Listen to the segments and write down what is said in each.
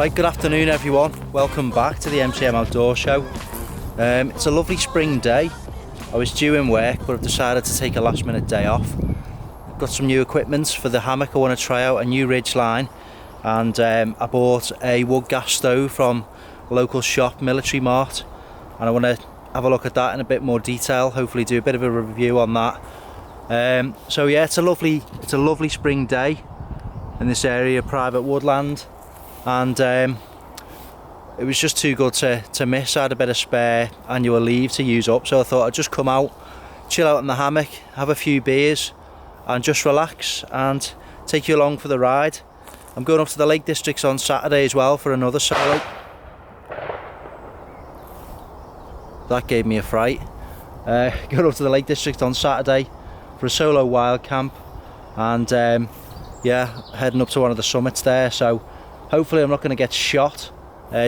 Right, good afternoon everyone. Welcome back to the MCM Outdoor Show. It's a lovely spring day. I was due in work but I've decided to take a last minute day off. I've got some new equipment for the hammock I want to try out, a new ridgeline, and I bought a Woodgas Stove from a local shop, MILITARY MART, and I want to have a look at that in a bit more detail, hopefully do a bit of a review on that. So yeah, it's a lovely spring day in this area, private woodland, and it was just too good to miss. I had a bit of spare annual leave to use up, so I thought I'd just come out, chill out in the hammock, have a few beers and just relax and take you along for the ride. I'm going up to the Lake Districts on Saturday as well for another solo. That gave me a fright. Going up to the Lake District on Saturday for a solo wild camp, and yeah, heading up to one of the summits there, so hopefully I'm not going to get shot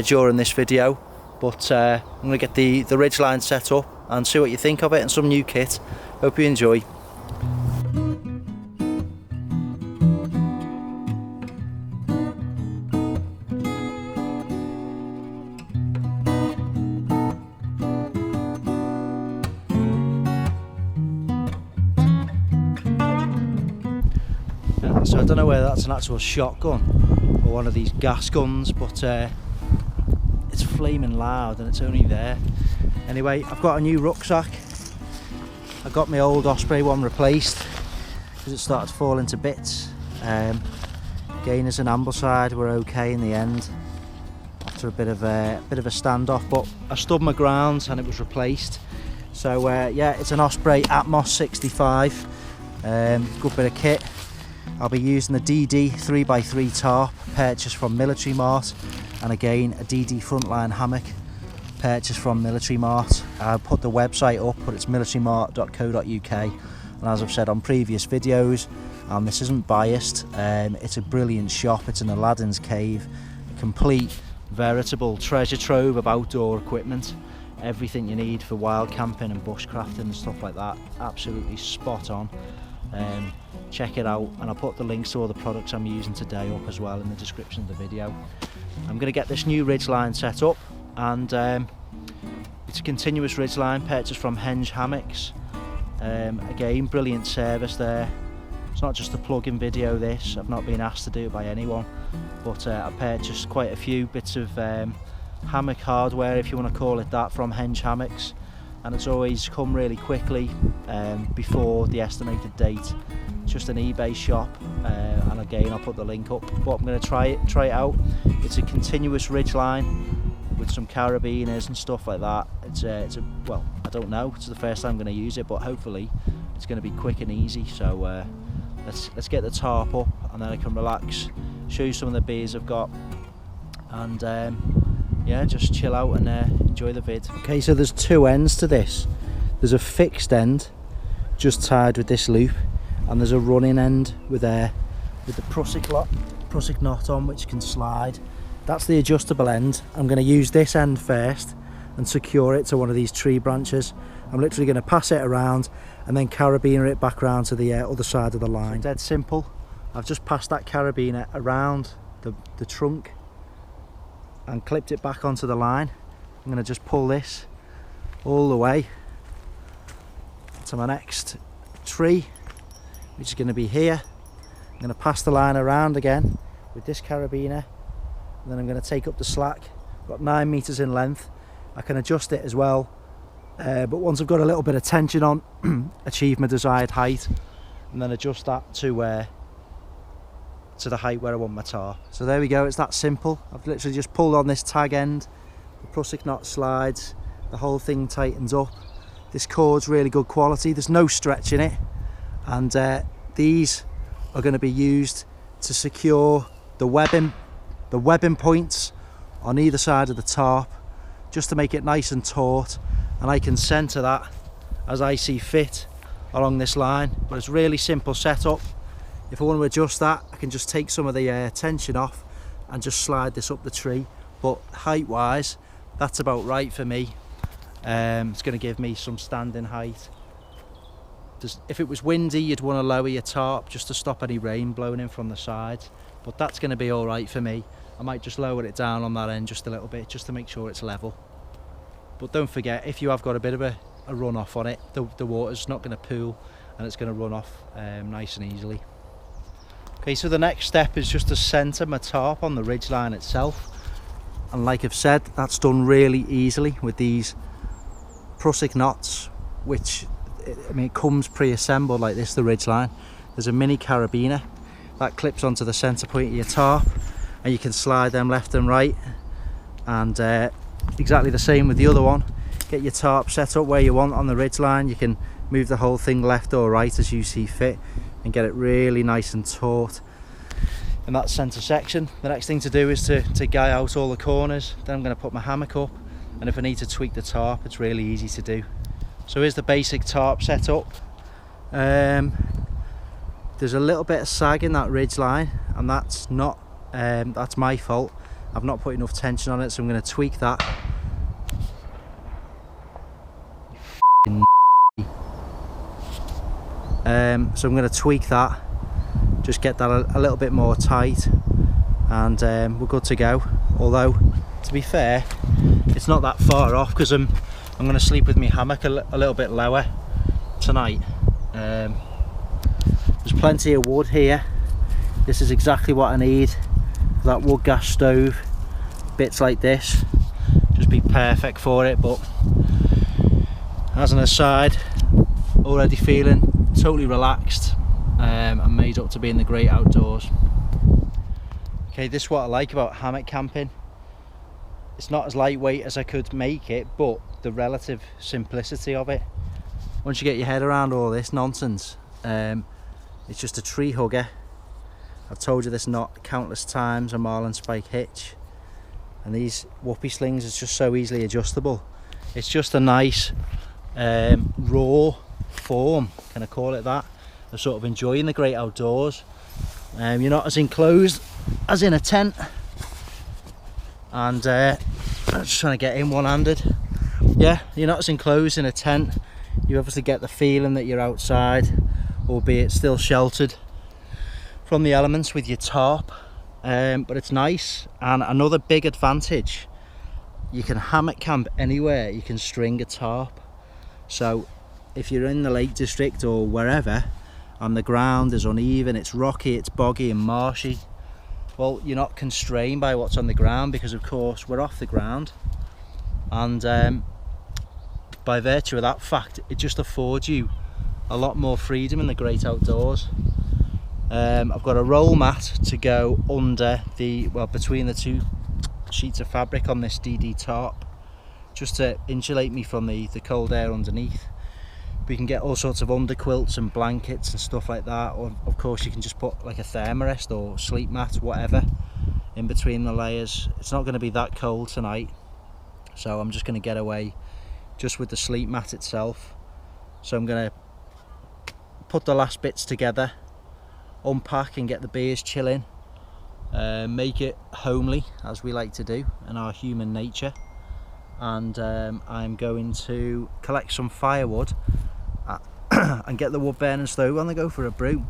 during this video, but I'm going to get the ridgeline set up and see what you think of it and some new kit. Hope you enjoy. So I don't know whether that's an actual shotgun or one of these gas guns, but it's flaming loud and it's only there. Anyway, I've got a new rucksack. I got my old Osprey one replaced because it started to fall into bits. Gainers and Ambleside were okay in the end after a bit of a standoff, but I stood my ground and it was replaced. So yeah, it's an Osprey Atmos 65. Good bit of kit. I'll be using the DD 3x3 tarp purchased from MILITARY MART, and again a DD Frontline Hammock purchased from MILITARY MART. I'll put the website up, but it's militarymart.co.uk, and as I've said on previous videos, and this isn't biased, it's a brilliant shop. It's in Aladdin's cave, a complete veritable treasure trove of outdoor equipment, everything you need for wild camping and bushcrafting and stuff like that. Absolutely spot on. Check it out, and I'll put the links to all the products I'm using today up as well in the description of the video. I'm going to get this new ridgeline set up, and it's a continuous ridgeline purchased from Hammocks. Again, brilliant service there. It's not just a plug-in video this, I've not been asked to do it by anyone, but I purchased quite a few bits of hammock hardware, if you want to call it that, from Hammocks, and it's always come really quickly before the estimated date. It's just an eBay shop, and again I'll put the link up, but I'm going to try it out. It's a continuous ridgeline with some carabiners and stuff like that. Well, I don't know, it's the first time I'm going to use it, but hopefully it's going to be quick and easy. So let's get the tarp up, and then I can relax, show you some of the beers I've got, and yeah, just chill out and enjoy the vid. Okay, so there's two ends to this. There's a fixed end just tied with this loop, and there's a running end with the Prusik knot on, which can slide. That's the adjustable end. I'm going to use this end first and secure it to one of these tree branches. I'm literally going to pass it around and then carabiner it back around to the other side of the line. So dead simple. I've just passed that carabiner around the trunk and clipped it back onto the line. I'm going to just pull this all the way to my next tree, which is going to be here. I'm going to pass the line around again with this carabiner, and then I'm going to take up the slack. Got 9 meters in length. I can adjust it as well, but once I've got a little bit of tension on, achieve my desired height, and then adjust that to the height where I want my tarp. So there we go, it's that simple. I've literally just pulled on this tag end, the Prusik knot slides, the whole thing tightens up. This cord's really good quality, there's no stretch in it, and these are going to be used to secure the webbing points on either side of the tarp, just to make it nice and taut, and I can centre that as I see fit along this line. But it's really simple setup. If I want to adjust that, I can just take some of the tension off and just slide this up the tree, but height wise that's about right for me. It's going to give me some standing height. If it was windy, you'd want to lower your tarp just to stop any rain blowing in from the sides, but that's going to be all right for me. I might just lower it down on that end just a little bit, just to make sure it's level. But don't forget, if you have got a bit of a run off on it, the water's not going to pool and it's going to run off nice and easily. Okay, so the next step is just to centre my tarp on the ridgeline itself. And like I've said, that's done really easily with these Prussic knots, which, I mean, it comes pre-assembled like this, the ridgeline. There's a mini carabiner that clips onto the centre point of your tarp, and you can slide them left and right. And exactly the same with the other one. Get your tarp set up where you want on the ridgeline. You can move the whole thing left or right as you see fit and get it really nice and taut in that centre section. The next thing to do is to guy out all the corners. Then I'm going to put my hammock up, and if I need to tweak the tarp, it's really easy to do. So here's the basic tarp setup. There's a little bit of sag in that ridgeline, and that's not that's my fault. I've not put enough tension on it, so I'm going to tweak that. So I'm going to tweak that, just get that a little bit more tight, and we're good to go. Although, to be fair, it's not that far off, because I'm going to sleep with my hammock a little bit lower tonight. There's plenty of wood here. This is exactly what I need for that Woodgas stove. Bits like this just be perfect for it. But as an aside, already feeling totally relaxed and made up to be in the great outdoors. Okay, this is what I like about hammock camping. It's not as lightweight as I could make it, but the relative simplicity of it, once you get your head around all this nonsense, it's just a tree hugger. I've told you this knot countless times, a marlin spike hitch, and these whoopee slings is just so easily adjustable. It's just a nice raw form, can I call it that, of sort of enjoying the great outdoors. You're not as enclosed as in a tent, and I'm just trying to get in one-handed. Yeah, you're not as enclosed in a tent. You obviously get the feeling that you're outside, albeit still sheltered from the elements with your tarp, but it's nice. And another big advantage, you can hammock camp anywhere you can string a tarp. So if you're in the Lake District or wherever and the ground is uneven, it's rocky, it's boggy and marshy, well, you're not constrained by what's on the ground, because of course we're off the ground. And by virtue of that fact, it just affords you a lot more freedom in the great outdoors. I've got a roll mat to go under the, well, between the two sheets of fabric on this DD tarp, just to insulate me from the cold air underneath. We can get all sorts of underquilts and blankets and stuff like that, or of course you can just put like a thermarest or sleep mat, whatever, in between the layers. It's not going to be that cold tonight, so I'm just going to get away just with the sleep mat itself. So I'm going to put the last bits together, unpack and get the beers chilling, make it homely as we like to do in our human nature. And I'm going to collect some firewood and get the wood burning stove on the go for a brew.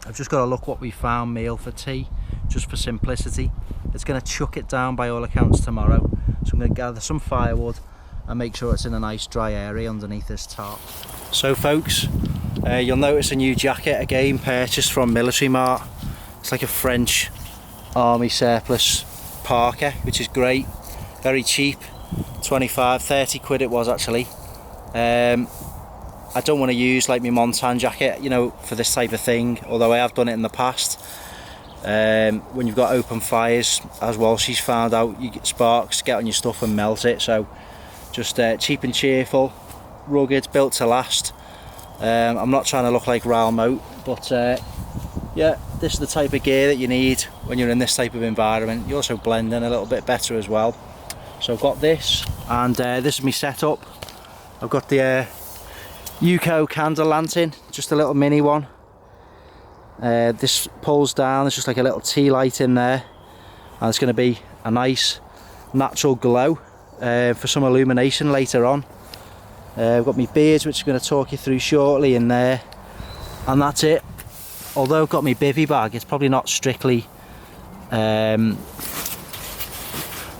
I've just got to look what we found meal for tea, just for simplicity. It's going to chuck it down by all accounts tomorrow, so I'm going to gather some firewood and make sure it's in a nice dry area underneath this tarp. So folks, you'll notice a new jacket again, purchased from Military Mart. It's like a French army surplus parka, which is great, very cheap, 25-30 quid it was actually. I don't want to use like my Montan jacket, you know, for this type of thing, although I have done it in the past. When you've got open fires, as well, she's found out, you get sparks get on your stuff and melt it. So just cheap and cheerful, rugged, built to last. I'm not trying to look like Raoul Moat, but yeah, this is the type of gear that you need when you're in this type of environment. You also blend in a little bit better as well. So I've got this, and this is my setup. I've got the UCO candle lantern, just a little mini one. This pulls down, there's just like a little tea light in there, and it's going to be a nice natural glow for some illumination later on. I've got my beards, which I'm going to talk you through shortly, in there, and that's it. Although I've got my bivvy bag, it's probably not strictly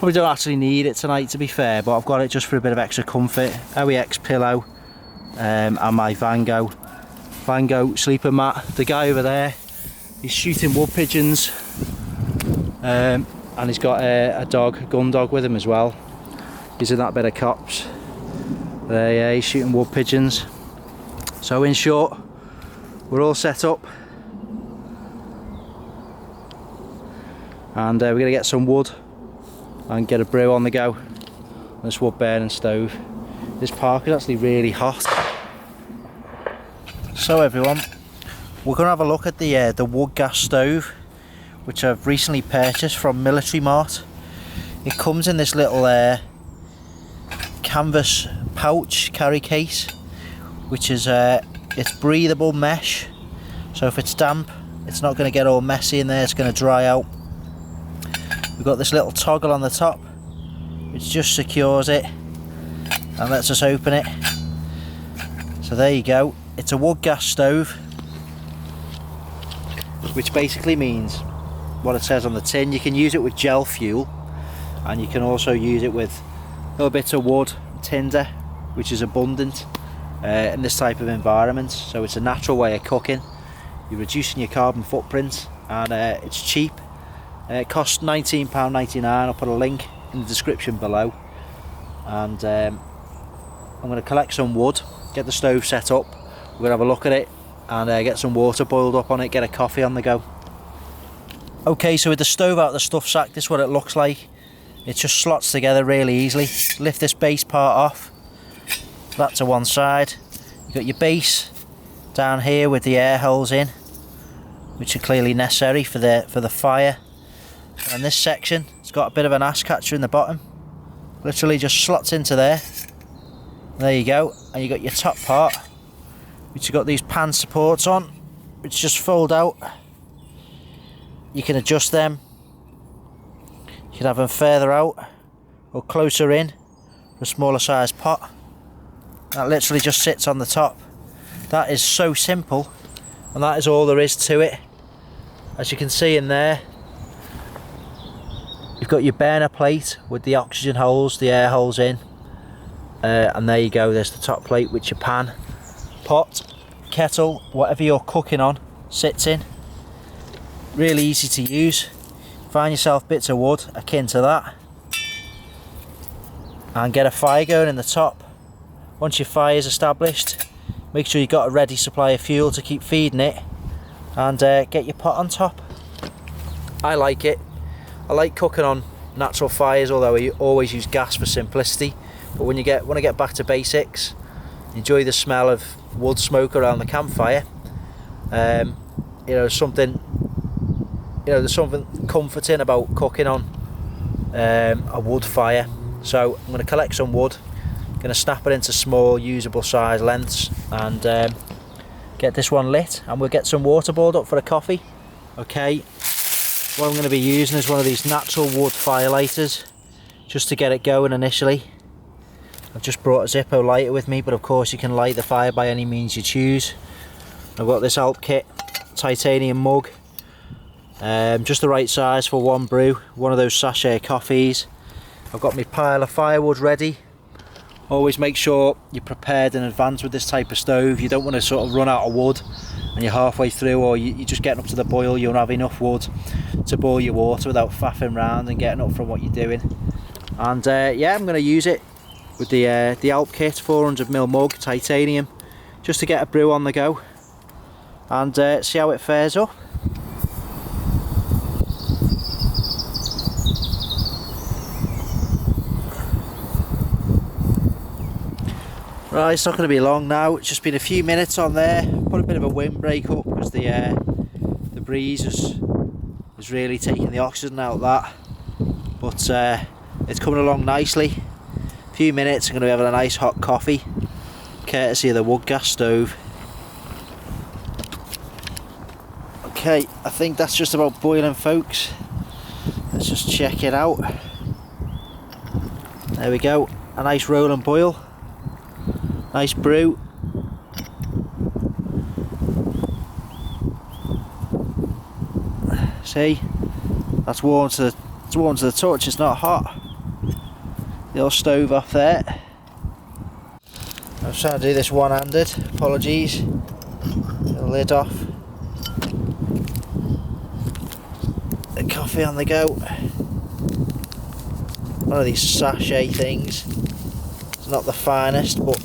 Probably don't actually need it tonight, to be fair, but I've got it just for a bit of extra comfort. OEX pillow and my Vango sleeping mat. The guy over there, he's shooting wood pigeons, and he's got a gun dog with him as well. He's in that bit of cops. Yeah, he's shooting wood pigeons. So in short, we're all set up, and we're gonna get some wood and get a brew on the go on this wood burning stove. This park is actually really hot. So everyone, we're gonna have a look at the Woodgas stove, which I've recently purchased from Military Mart. It comes in this little canvas pouch carry case, which is it's breathable mesh, so if it's damp it's not going to get all messy in there, it's going to dry out. We've got this little toggle on the top which just secures it and lets us open it. So there you go, it's a Woodgas stove, which basically means what it says on the tin. You can use it with gel fuel, and you can also use it with little bits of wood, tinder, which is abundant in this type of environment. So it's a natural way of cooking. You're reducing your carbon footprint, and it's cheap. It costs £19.99. I'll put a link in the description below. And I'm going to collect some wood, get the stove set up. We're going to have a look at it and get some water boiled up on it, get a coffee on the go. Okay, so with the stove out of the stuff sack, this is what it looks like. It just slots together really easily. Lift this base part off, that to one side. You've got your base down here with the air holes in, which are clearly necessary for the fire. And this section, it's got a bit of an ash catcher in the bottom. Literally just slots into there. There you go. And you got your top part, which you've got these pan supports on, which just fold out. You can adjust them. You can have them further out or closer in for a smaller size pot. That literally just sits on the top. That is so simple, and that is all there is to it. As you can see in there, you've got your burner plate with the oxygen holes, the air holes in, and there you go, there's the top plate which your pan, pot, kettle, whatever you're cooking on sits in. Really easy to use. Find yourself bits of wood akin to that and get a fire going in the top. Once your fire is established, make sure you've got a ready supply of fuel to keep feeding it, and get your pot on top. I like it. I like cooking on natural fires, although I always use gas for simplicity. But when you want to get back to basics, enjoy the smell of wood smoke around the campfire. There's something comforting about cooking on a wood fire. So I'm going to collect some wood, going to snap it into small usable size lengths, and get this one lit, and we'll get some water boiled up for a coffee. Okay, what I'm going to be using is one of these natural wood fire lighters just to get it going initially. I've just brought a Zippo lighter with me, but of course you can light the fire by any means you choose. I've got this Alp Kit titanium mug, just the right size for one brew, one of those sachet coffees. I've got my pile of firewood ready. Always make sure you're prepared in advance with this type of stove. You don't want to sort of run out of wood and you're halfway through, or you're just getting up to the boil, you don't have enough wood to boil your water without faffing around and getting up from what you're doing. And yeah, I'm going to use it with the Alp Kit 400ml mug, titanium, just to get a brew on the go and see how it fares up. Right, it's not going to be long now. It's just been a few minutes on there. Put a bit of a windbreak up because the breeze is really taking the oxygen out of that. But it's coming along nicely. A few minutes, I'm going to be having a nice hot coffee, courtesy of the Woodgas stove. Okay, I think that's just about boiling, folks. Let's just check it out. There we go, a nice rolling boil. Nice brew. See, that's warm to the touch. It's not hot. the old stove off there. I was trying to do this one-handed, apologies. The lid off. The coffee on the go. One of these sachet things. It's not the finest, but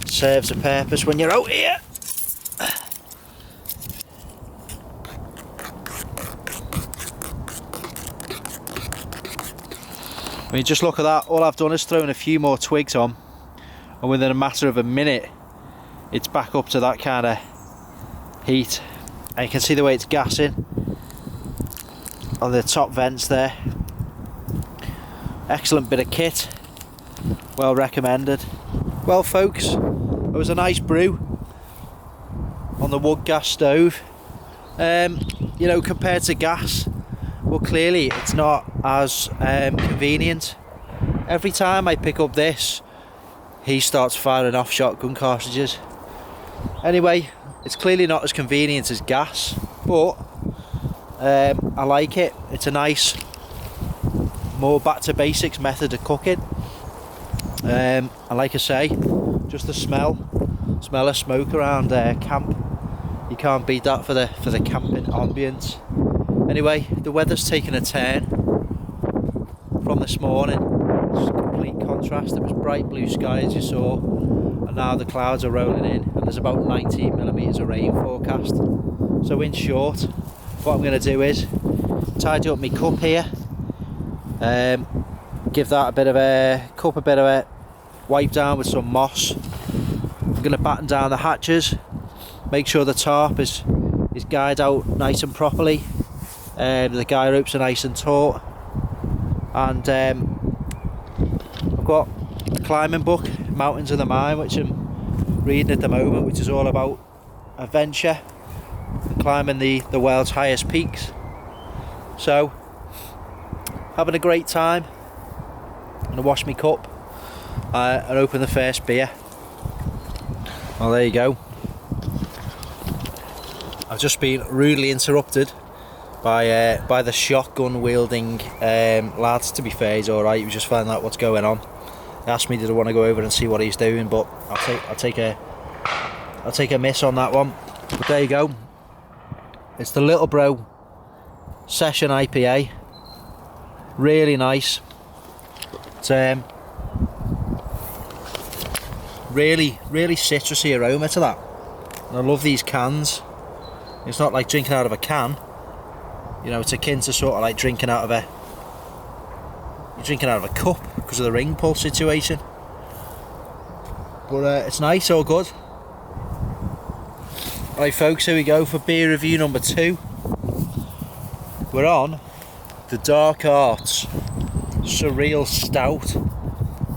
serves a purpose when you're out here. I mean, just look at that. All I've done is thrown a few more twigs on, and within a matter of a minute it's back up to that kind of heat, and you can see the way it's gassing on the top vents there. Excellent bit of kit, well recommended. Well folks, it was a nice brew on the Woodgas stove. You know, compared to gas, well, clearly it's not as convenient. Every time I pick up this, he starts firing off shotgun cartridges. Anyway, it's clearly not as convenient as gas, but I like it. It's a nice, more back to basics method of cooking. And like I say, just the smell of smoke around camp. You can't beat that for the camping ambience. Anyway, the weather's taken a turn from this morning. It's a complete contrast. It was bright blue sky, as you saw, and now the clouds are rolling in, and there's about 19mm of rain forecast. So in short, what I'm going to do is tidy up my cup here, give that a bit of a wipe down with some moss. I'm going to batten down the hatches, make sure the tarp is guyed out nice and properly. The guy ropes are nice and taut, and I've got a climbing book, Mountains of the Mind, which I'm reading at the moment, which is all about adventure, climbing the world's highest peaks. So, having a great time. I'm going to wash my cup and open the first beer. Well, there you go. I've just been rudely interrupted by the shotgun wielding lads. To be fair, he's alright. He was just finding out what's going on. He asked me did I want to go over and see what he's doing, but I'll take a miss on that one. But there you go. It's the Little Bro Session IPA. Really nice. It's really citrusy aroma to that. And I love these cans. It's not like drinking out of a can. You know, it's akin to sort of like drinking out of a cup because of the ring pull situation. But it's nice, all good. Right folks, here we go for beer review number 2. We're on the Dark Arts Surreal Stout.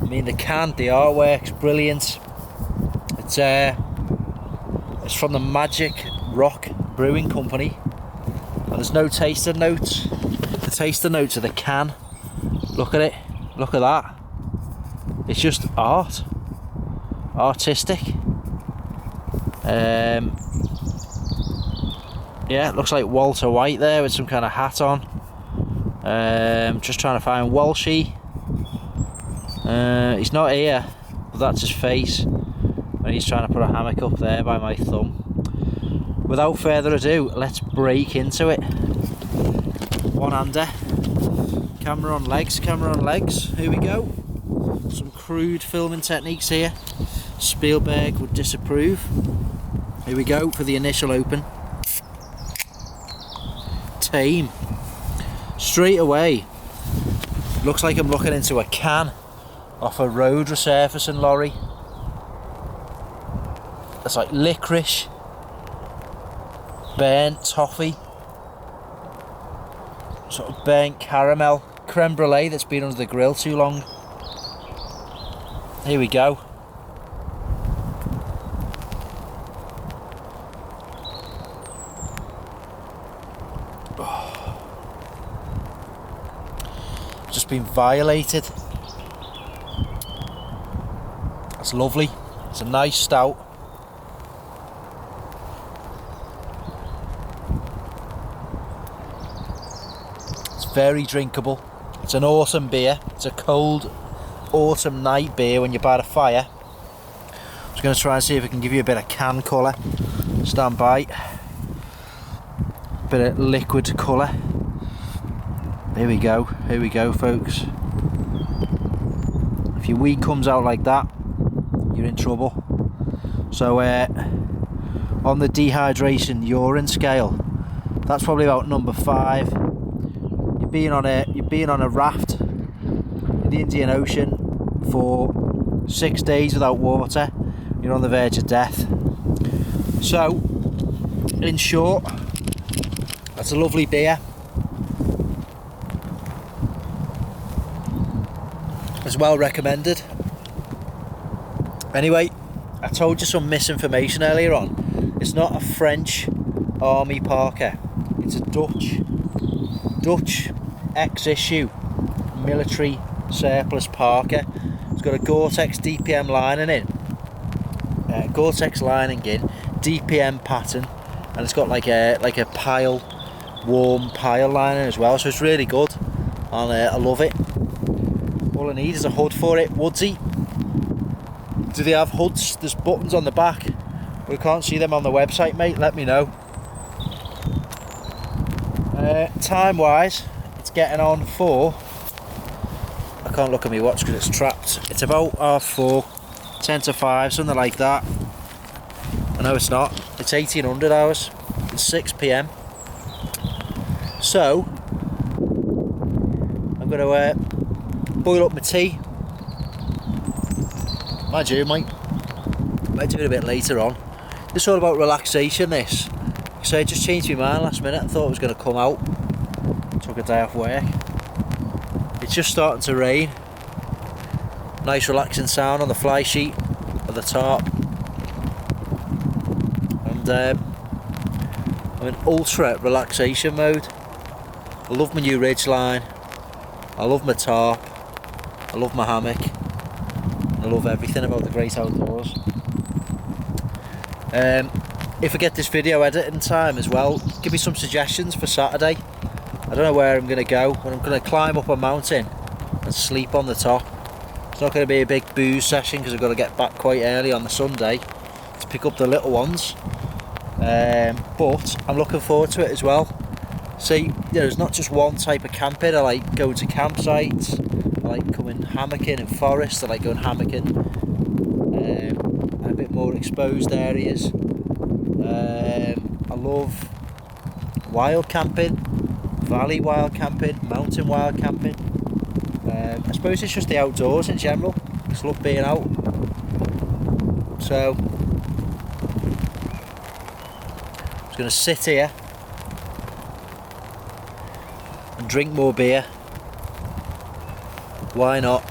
I mean, the artwork's brilliant. It's from the Magic Rock Brewing Company, and there's no taster notes. The taster notes are the can. Look at it, look at that. It's just artistic. Yeah, it looks like Walter White there with some kind of hat on. Just trying to find Walshy. He's not here, but that's his face when he's trying to put a hammock up there by my thumb. Without further ado, let's break into it. One-hander. Camera on legs, here we go. Some crude filming techniques here. Spielberg would disapprove. Here we go for the initial open. Tame. Straight away. Looks like I'm looking into a can off a road resurfacing lorry. It's like licorice, burnt toffee, sort of burnt caramel, creme brulee that's been under the grill too long. Here we go. Just been violated. That's lovely. It's a nice stout. It's very drinkable. It's an autumn beer. It's a cold autumn night beer when you're by the fire. I was going to try and see if I can give you a bit of can colour. Stand by. Bit of liquid colour. Here we go folks. If your wee comes out like that, you're in trouble. So on the dehydration urine scale, that's probably about number 5. You're being on a raft in the Indian Ocean for 6 days without water. You're on the verge of death. So, in short, that's a lovely beer. It's well recommended. Anyway, I told you some misinformation earlier on. It's not a French Army Parker. It's a Dutch ex-issue military surplus Parker. It's got a Gore-Tex DPM lining in. Gore-Tex lining in, DPM pattern, and it's got like a warm pile lining as well. So it's really good, and I love it. All I need is a hood for it. Woodsy, do they have hoods? There's buttons on the back. We can't see them on the website, mate. Let me know. Time wise, it's getting on for, I can't look at my watch because it's trapped. It's about 4:30, 10 to 5, something like that. I know it's not. It's 1800 hours. It's 6 PM. So I'm going to boil up my tea. Mind you, might do it a bit later on. It's all about relaxation, this. So I just changed my mind last minute. I thought it was going to come out. Took a day off work. It's just starting to rain. Nice relaxing sound on the fly sheet of the tarp. And I'm in ultra relaxation mode. I love my new ridgeline. I love my tarp. I love my hammock. I love everything about the great outdoors. If I get this video edited in time as well, give me some suggestions for Saturday. I don't know where I'm going to go, but I'm going to climb up a mountain and sleep on the top. It's not going to be a big booze session because I've got to get back quite early on the Sunday to pick up the little ones. But I'm looking forward to it as well. See, there's not just one type of camping. I like going to campsites. I like coming hammocking in forests. I like going hammocking a bit more exposed areas. I love wild camping, valley wild camping, mountain wild camping. I suppose it's just the outdoors in general. I just love being out. So I'm just going to sit here and drink more beer. Why not?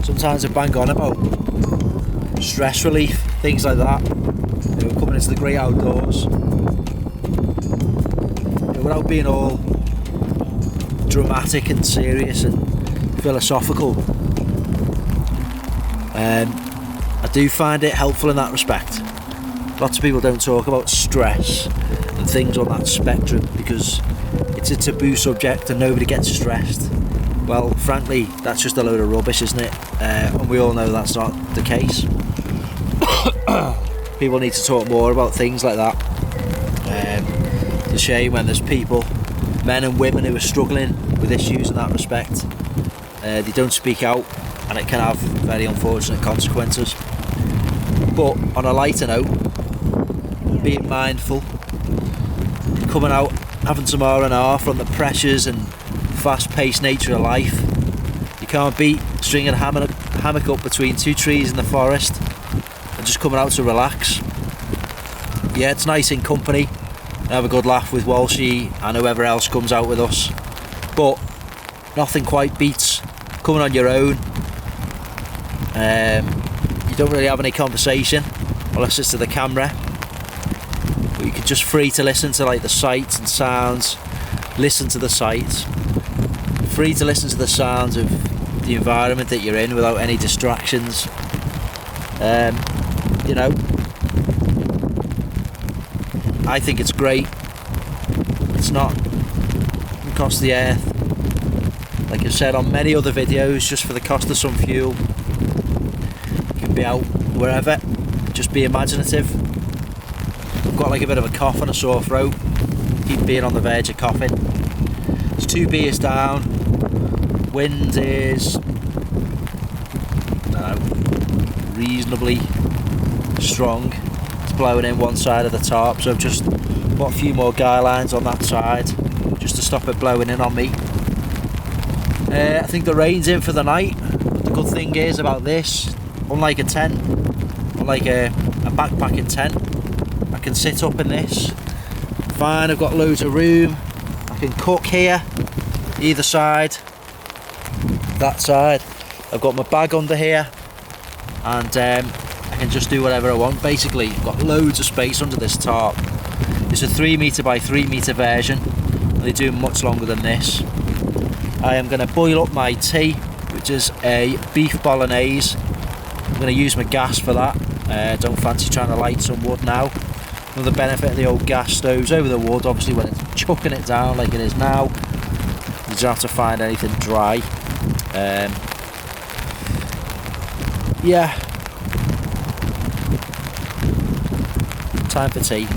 Sometimes I bang on about stress relief, things like that. You know, coming into the great outdoors, you know, without being all dramatic and serious and philosophical. I do find it helpful in that respect. Lots of people don't talk about stress and things on that spectrum because it's a taboo subject and nobody gets stressed. Well, frankly, that's just a load of rubbish, isn't it? And we all know that's not the case. People need to talk more about things like that. It's a shame when there's people, men and women, who are struggling with issues in that respect. They don't speak out, and it can have very unfortunate consequences. But on a lighter note, being mindful, coming out, having some R&R from the pressures and fast-paced nature of life. You can't beat stringing a hammock up between 2 trees in the forest and just coming out to relax. Yeah, it's nice in company and have a good laugh with Walshy and whoever else comes out with us, but nothing quite beats coming on your own. You don't really have any conversation unless it's to the camera. but you can just free to listen to like the sights and sounds, listen to the sights, free to listen to the sounds of the environment that you're in without any distractions. You know, I think it's great. It's not gonna cost the earth, like I've said on many other videos, just for the cost of some fuel. You can be out wherever, just be imaginative. I've got like a bit of a cough and a sore throat, keep being on the verge of coughing. It's 2 beers down, wind is, I don't know, reasonably strong. It's blowing in one side of the tarp, so I've just put a few more guy lines on that side just to stop it blowing in on me. I think the rain's in for the night. The good thing is about this, unlike a tent, unlike a backpacking tent, I can sit up in this fine. I've got loads of room. I can cook here, either side, that side. I've got my bag under here, and I can just do whatever I want basically. I've got loads of space under this tarp. It's a 3 metre by 3 metre version. They do much longer than this. I am going to boil up my tea, which is a beef bolognese. I'm going to use my gas for that. Don't fancy trying to light some wood now. Another benefit of the old gas stoves over the wood, obviously when it's chucking it down like it is now, you don't have to find anything dry. Yeah, time for tea.